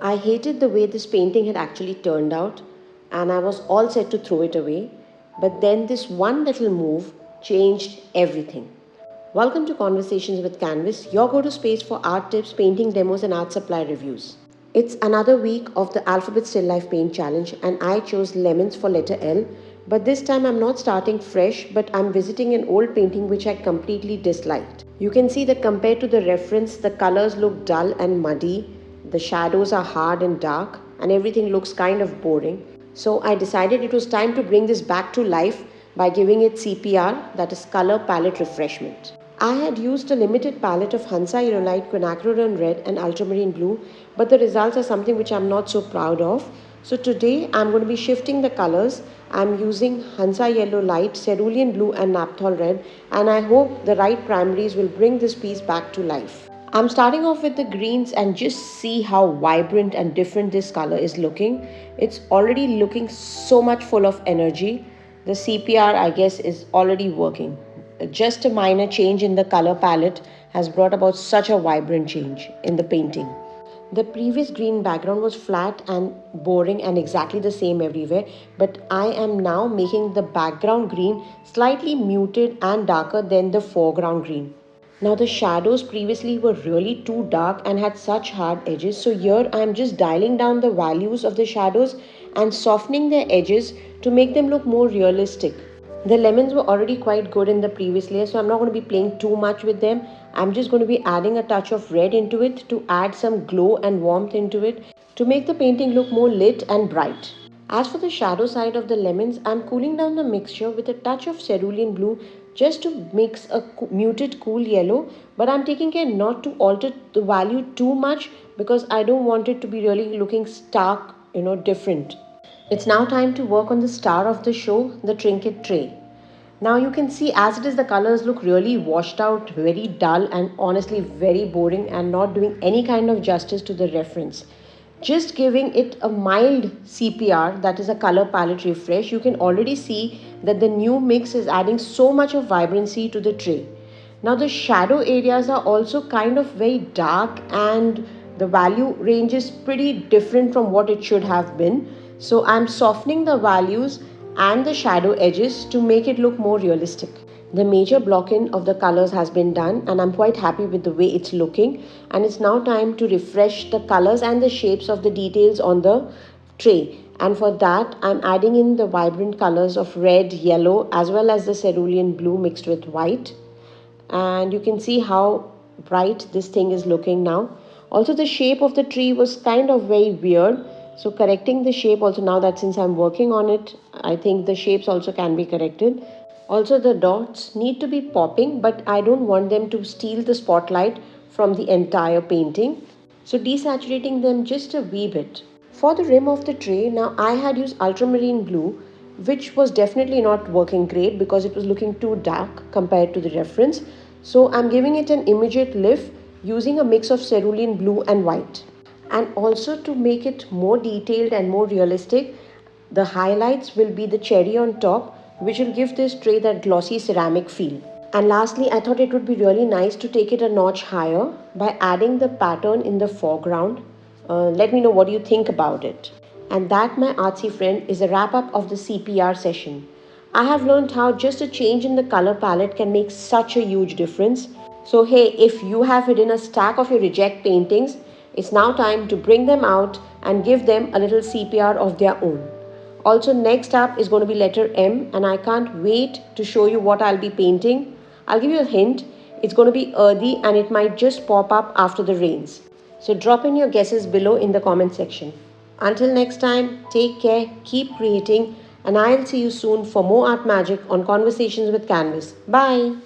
I hated the way this painting had actually turned out, and I was all set to throw it away. But then this one little move changed everything. Welcome to Conversations with Canvas, your go to space for art tips, painting demos, and art supply reviews. It's another week of the Alphabet Still Life Paint Challenge, and I chose lemons for letter L. But this time I'm not starting fresh, but I'm visiting an old painting which I completely disliked. You can see that compared to the reference, the colors look dull and muddy, the shadows are hard and dark, and everything looks kind of boring. So I decided it was time to bring this back to life by giving it CPR, that is color palette refreshment. I had used a limited palette of Hansa Aerolite, Quinacridone Red and Ultramarine Blue, but the results are something which I'm not so proud of. So today I'm going to be shifting the colors. I'm using Hansa Yellow Light, Cerulean Blue and Naphthol Red, and I hope the right primaries will bring this piece back to life. I'm starting off with the greens and just see how vibrant and different this color is looking. It's already looking so much full of energy. The CPR, I guess, is already working. Just a minor change in the color palette has brought about such a vibrant change in the painting. The previous green background was flat and boring and exactly the same everywhere, but I am now making the background green slightly muted and darker than the foreground green. Now the shadows previously were really too dark and had such hard edges, so here I am just dialing down the values of the shadows and softening their edges to make them look more realistic. The lemons were already quite good in the previous layer, so I'm not going to be playing too much with them. I'm just going to be adding a touch of red into it to add some glow and warmth into it to make the painting look more lit and bright. As for the shadow side of the lemons, I'm cooling down the mixture with a touch of cerulean blue just to mix a muted cool yellow, but I'm taking care not to alter the value too much because I don't want it to be really looking stark, different. It's now time to work on the star of the show, the trinket tray. Now you can see as it is the colors look really washed out, very dull and honestly very boring and not doing any kind of justice to the reference. Just giving it a mild CPR, that is a color palette refresh, you can already see that the new mix is adding so much of vibrancy to the tray. Now the shadow areas are also kind of very dark and the value range is pretty different from what it should have been. So I'm softening the values and the shadow edges to make it look more realistic. The major blocking of the colors has been done and I'm quite happy with the way it's looking, and it's now time to refresh the colors and the shapes of the details on the tray, and for that I'm adding in the vibrant colors of red, yellow as well as the cerulean blue mixed with white, and you can see how bright this thing is looking now. Also the shape of the tree was kind of very weird, so correcting the shape also, now that since I'm working on it, I think the shapes also can be corrected. Also the dots need to be popping, but I don't want them to steal the spotlight from the entire painting, so desaturating them just a wee bit. For the rim of the tray, now I had used ultramarine blue, which was definitely not working great because it was looking too dark compared to the reference. So I'm giving it an immediate lift using a mix of cerulean blue and white. And also to make it more detailed and more realistic, the highlights will be the cherry on top, which will give this tray that glossy ceramic feel. And lastly, I thought it would be really nice to take it a notch higher by adding the pattern in the foreground. Let me know what you think about it. And that, my artsy friend, is a wrap up of the CPR session. I have learned how just a change in the color palette can make such a huge difference. So hey, if you have hidden a stack of your reject paintings, it's now time to bring them out and give them a little CPR of their own. Also, next up is going to be letter M, and I can't wait to show you what I'll be painting. I'll give you a hint. It's going to be earthy and it might just pop up after the rains. So drop in your guesses below in the comment section. Until next time, take care, keep creating, and I'll see you soon for more art magic on Conversations with Canvas. Bye!